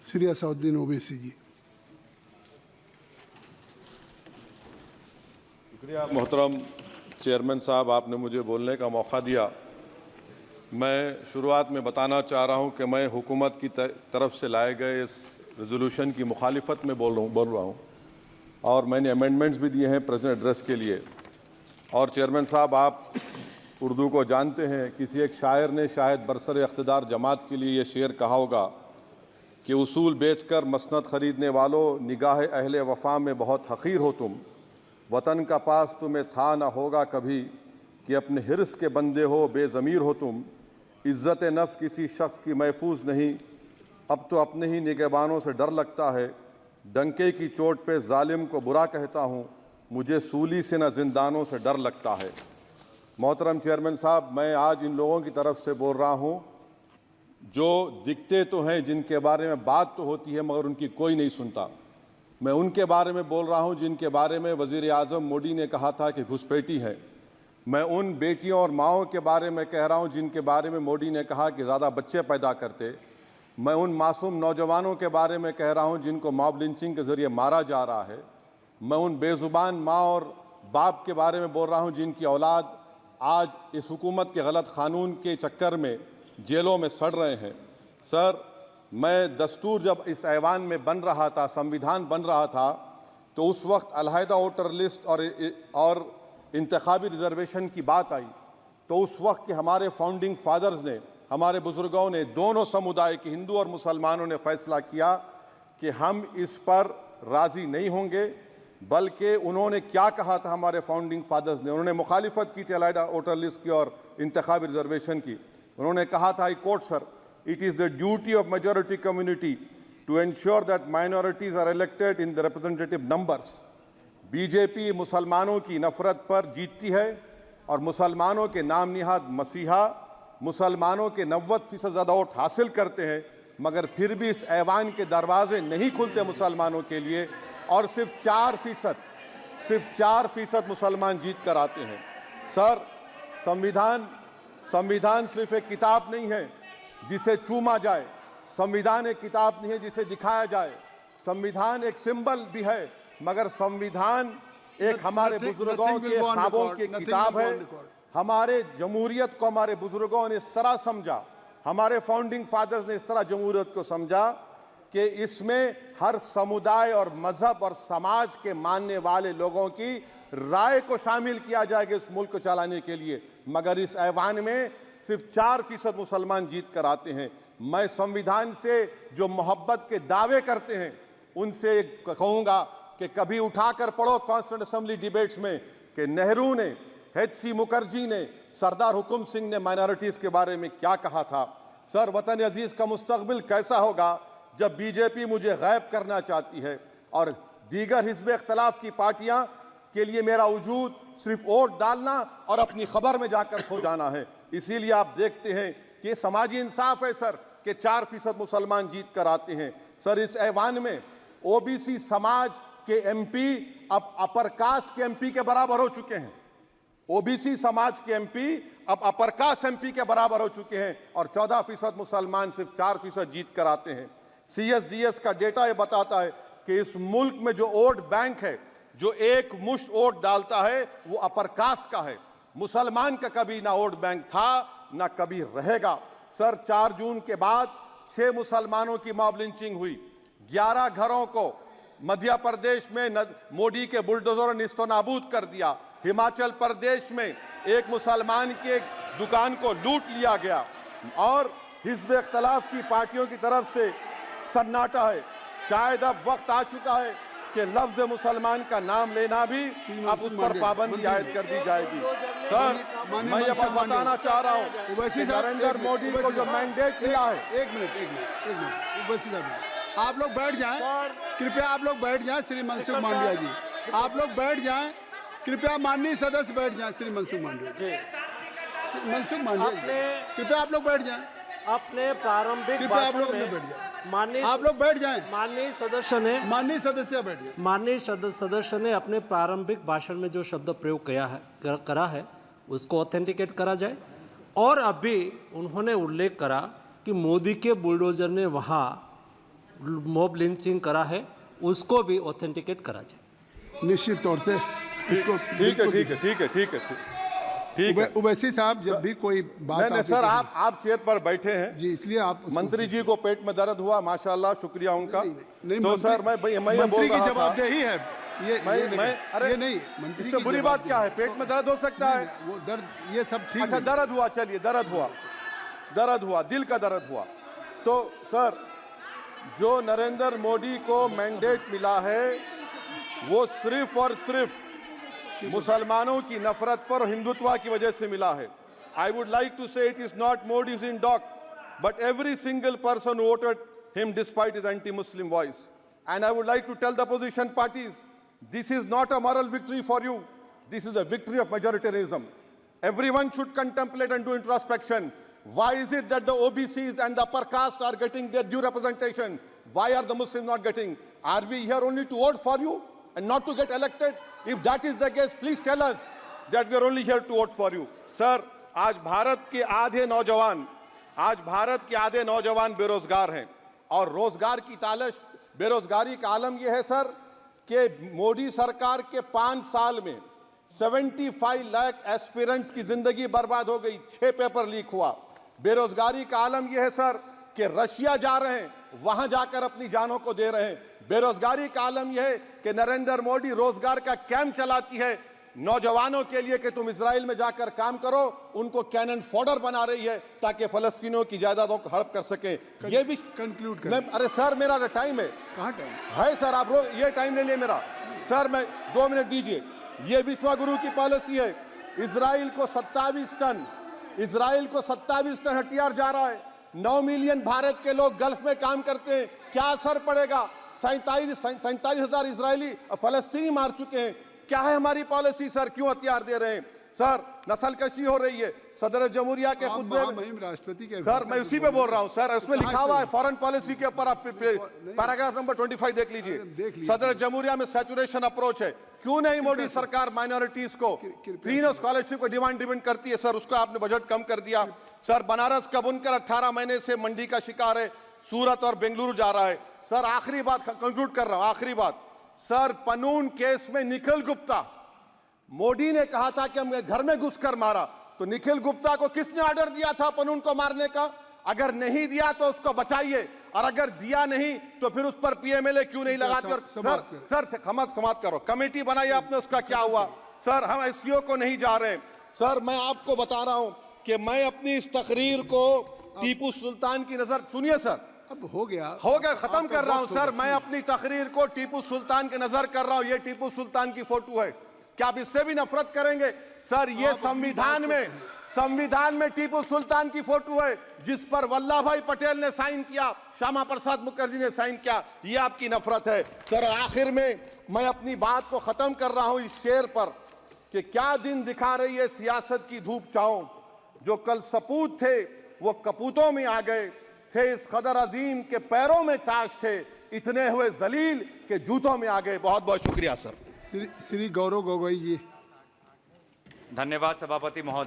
श्री असाउद्दीन ओवैसी जी। शुक्रिया मोहतरम चेयरमैन साहब, आपने मुझे बोलने का मौका दिया। मैं शुरुआत में बताना चाह रहा हूं कि मैं हुकूमत की तरफ से लाए गए इस रेजोल्यूशन की मुखालिफत में बोल रहा हूं और मैंने अमेंडमेंट्स भी दिए हैं प्रेजेंट एड्रेस के लिए। और चेयरमैन साहब, आप उर्दू को जानते हैं। किसी एक शायर ने शायद बरसर इख्तिदार जमात के लिए ये शेर कहा होगा कि उसूल बेचकर मसनद ख़रीदने वालों, निगाह अहले वफ़ा में बहुत हक़ीर हो तुम। वतन का पास तुम्हें था ना होगा कभी कि अपने हिर्स के बंदे हो, बेज़मीर हो तुम। इज़्ज़त नफ्स किसी शख्स की महफूज नहीं, अब तो अपने ही निगहबानों से डर लगता है। डंके की चोट पे जालिम को बुरा कहता हूँ, मुझे सूली से न जिंदानों से डर लगता है। मोहतरम चेयरमैन साहब, मैं आज इन लोगों की तरफ से बोल रहा हूँ जो दिखते तो हैं, जिनके बारे में बात तो होती है मगर उनकी कोई नहीं सुनता। मैं उनके बारे में बोल रहा हूँ जिनके बारे में वज़ीर आज़म मोदी ने कहा था कि घुसपैठी है। मैं उन बेटियों और माओं के बारे में कह रहा हूँ जिनके बारे में मोदी ने कहा कि ज़्यादा बच्चे पैदा करते। मैं उन मासूम नौजवानों के बारे में कह रहा हूँ जिनको मॉब लिंचिंग के ज़रिए मारा जा रहा है। मैं उन बेज़ुबान माँ और बाप के बारे में बोल रहा हूँ जिनकी औलाद आज इस हुकूमत के गलत कानून के चक्कर में जेलों में सड़ रहे हैं। सर, मैं दस्तूर जब इस ऐवान में बन रहा था, संविधान बन रहा था, तो उस वक्त अलहदा वोटर लिस्ट और इंतखाबी रिजर्वेशन की बात आई तो उस वक्त के हमारे फाउंडिंग फादर्स ने, हमारे बुजुर्गों ने, दोनों समुदाय के हिंदू और मुसलमानों ने फैसला किया कि हम इस पर राज़ी नहीं होंगे। बल्कि उन्होंने क्या कहा था हमारे फाउंडिंग फादर्स ने, उन्होंने मुखालिफत की थी अलहदा वोटर लिस्ट की और इंतखाबी रिजर्वेशन की। उन्होंने कहा था, I quote sir, it is the duty of majority community to ensure that minorities are elected in the representative numbers. BJP मुसलमानों की नफरत पर जीतती है और मुसलमानों के नाम निहाद मसीहा मुसलमानों के 90% ज़्यादा वोट हासिल करते हैं, मगर फिर भी इस ऐवान के दरवाजे नहीं खुलते मुसलमानों के लिए और सिर्फ 4% मुसलमान जीत कर आते हैं। सर, संविधान सिर्फ एक किताब नहीं है जिसे चूमा जाए, संविधान एक किताब नहीं है जिसे दिखाया जाए, संविधान एक सिंबल भी है, मगर संविधान एक हमारे बुजुर्गों के ख्वाबों की किताब है। हमारे जमहूरियत को हमारे बुजुर्गों ने इस तरह समझा, हमारे फाउंडिंग फादर्स ने इस तरह जमहूरियत को समझा कि इसमें हर समुदाय और मजहब और समाज के मानने वाले लोगों की राय को शामिल किया जाएगा इस मुल्क को चलाने के लिए। मगर इस ऐवान में सिर्फ 4% मुसलमान जीत कर आते हैं। मैं संविधान से जो मोहब्बत के दावे करते हैं उनसे कहूँगा कि कभी उठाकर पढ़ो कॉन्स्टिट्यूंट असेंबली डिबेट्स में कि नेहरू ने, H.C. मुखर्जी ने, सरदार हुकुम सिंह ने माइनॉरिटीज़ के बारे में क्या कहा था। सर, वतन अजीज़ का मुस्तकबिल कैसा होगा जब बीजेपी मुझे गायब करना चाहती है और दीगर हिज़्ब इख्तिलाफ की पार्टियां के लिए मेरा वजूद सिर्फ वोट डालना और अपनी खबर में जाकर सो जाना है। इसीलिए आप देखते हैं कि ये समाजी इंसाफ है सर कि 4% मुसलमान जीत कर आते हैं। सर, इस ऐवान में ओबीसी समाज के एमपी अब अपर कास्ट के एमपी के बराबर हो चुके हैं। ओबीसी समाज के एमपी अब अपर कास्ट एमपी के बराबर हो चुके हैं और 14% मुसलमान सिर्फ 4% जीत कर आते हैं। CSDS का डेटा ये बताता है कि इस मुल्क में जो वोट बैंक है, जो एक मुश्त वोट डालता है, वो अपर कास्ट का है। मुसलमान का कभी ना वोट बैंक था ना कभी रहेगा। सर, 4 जून के बाद 6 मुसलमानों की मॉब लिंचिंग हुई, 11 घरों को मध्य प्रदेश में मोदी के बुलडोजर ने निस्तो नाबूद कर दिया। हिमाचल प्रदेश में एक मुसलमान की एक दुकान को लूट लिया गया और हिज़्ब इख्तिलाफ की पार्टियों की तरफ से सन्नाटा है। शायद अब वक्त आ चुका है कि लफ्ज़ मुसलमान का नाम लेना भी अब उस पर पाबंदी आयद कर दी जाएगी। सर, मैं ये बात बताना चाह रहा हूँ कि नरेंद्र मोदी को जो मैंडेट मिला है। एक मिनट, आप लोग बैठ जाएं, कृपया आप लोग बैठ जाएं। श्री मनसुख मांडविया जी, आप लोग बैठ जाएं, कृपया माननीय सदस्य बैठ जाएं। श्री मनसुख मांडविया जी, कृपया आप लोग बैठ जाएं। अपने प्रारंभिक कृपया आप लोग बैठ जाएं। आप लोग बैठ जाएं। माननीय सदस्य ने अपने प्रारंभिक भाषण में जो शब्द प्रयोग करा है उसको ऑथेंटिकेट करा जाए। और अभी उन्होंने उल्लेख करा कि मोदी के बुलडोजर ने वहाँ मॉब लिंचिंग करा है उसको भी ऑथेंटिकेट करा जाए। निश्चित तौर से इसको ठीक है। उवैसी साहब जब भी कोई बात नहीं सर, आप चेयर पर बैठे हैं जी, इसलिए आप मंत्री जी को पेट में दर्द हुआ, माशाल्लाह, शुक्रिया उनका। नहीं, तो सर मैं ये बोल रहा था, जवाबदेही है ये अरे ये नहीं मंत्री इससे बुरी बात क्या है? पेट में दर्द हो सकता है, वो दर्द ये सब ठीक अच्छा है। दर्द हुआ, चलिए दर्द हुआ, दिल का दर्द हुआ। तो सर जो नरेंद्र मोदी को मैंडेट मिला है वो सिर्फ और सिर्फ मुसलमानों की नफरत पर हिंदुत्व की वजह से मिला है। I would like to say it is not Modi's in dock but every single person voted him despite his anti Muslim voice. And I would like to tell the opposition parties, this is not a moral victory for you, this is a victory of majoritarianism. Everyone should contemplate and do introspection. Why is it that the OBCs and the upper caste are getting their due representation? Why are the Muslims not getting? Are we here only to vote for you and not to get elected? If that is the case, please tell us that we are only here to vote for you. Sir, आज भारत के आधे नौजवान बेरोजगार हैं और रोजगार की तालाश, बेरोजगारी का आलम यह है सर कि मोदी सरकार के 5 साल में 75 लाख एस्पिरेंट्स की जिंदगी बर्बाद हो गई, 6 पेपर लीक हुआ। बेरोजगारी का आलम यह है सर कि रशिया जा रहे हैं, वहां जाकर अपनी जानों को दे रहे हैं। बेरोजगारी का आलम यह है कि नरेंद्र मोदी रोजगार का कैंप चलाती है नौजवानों के लिए कि तुम इजराइल में जाकर काम करो, उनको कैनन फॉडर बना रही है ताकि फलस्तीनियों की जायदादों को हड़प कर सके। ये भी कंक्लूड कर। अरे सर मेरा टाइम है, कहाँ टाइम है सर? आप लोग ये टाइम ले लिए मेरा सर, मैं 2 मिनट दीजिए। ये विश्वगुरु की पॉलिसी है। इजराइल को 27 टन हथियार जा रहा है। 9 मिलियन भारत के लोग गल्फ में काम करते हैं, क्या असर पड़ेगा? 47,000 इजरायली फलस्तीनी मार चुके हैं। क्या है हमारी पॉलिसी सर? क्यों हथियार दे रहे हैं सर? नस्लकशी हो रही है। सदर जमहूरिया के खुतबे में राष्ट्रपति के सर, मैं उसी पे बोल रहा हूं सर, उसमें लिखा हुआ है फॉरेन पॉलिसी के ऊपर, आप पैराग्राफ नंबर 25 देख लीजिए। सदर जमहूरिया में सैचुरेशन अप्रोच है। क्यों नहीं मोदी सरकार माइनॉरिटीज को तीनों स्कॉलरशिप को डिमांड करती है सर? उसको आपने बजट कम कर दिया सर। बनारस का बुनकर 18 महीने से मंडी का शिकार है, सूरत और बेंगलुरु जा रहा है सर। आखिरी बात कंक्लूड कर रहा हूं, आखिरी बात सर, पनून केस में निखिल गुप्ता, मोदी ने कहा था कि हम घर में घुसकर मारा, तो निखिल गुप्ता को किसने ऑर्डर दिया था पनून को मारने का? अगर नहीं दिया तो उसको बचाइए, और अगर दिया नहीं तो फिर उस पर पीएमएलए क्यों नहीं लगाकर? सर समाप्त करो। कमेटी बनाई आपने, उसका क्या हुआ सर? हम एससीओ को नहीं जा रहे सर। मैं आपको बता रहा हूं कि मैं अपनी इस तकरीर को टीपू सुल्तान की नजर, सुनिए सर, अब हो गया, खत्म कर रहा हूं सर। मैं अपनी तकरीर को टीपू सुल्तान के नजर कर रहा हूं। ये टीपू सुल्तान की फोटो है, क्या आप इससे भी नफरत करेंगे सर? ये संविधान में टीपू सुल्तान की फोटो है जिस पर वल्लभ भाई पटेल ने साइन किया, श्यामा प्रसाद मुखर्जी ने साइन किया। ये आपकी नफरत है सर। आखिर में मैं अपनी बात को खत्म कर रहा हूं इस शेर पर कि क्या दिन दिखा रही है सियासत की धूप छांव। जो कल सपूत थे वो कपूतों में आ गए, थे इस कदर अजीम के पैरों में ताज थे, इतने हुए जलील के जूतों में आ गए। बहुत बहुत शुक्रिया सर। श्री गौरव गोगोई जी। धन्यवाद सभापति महोदय।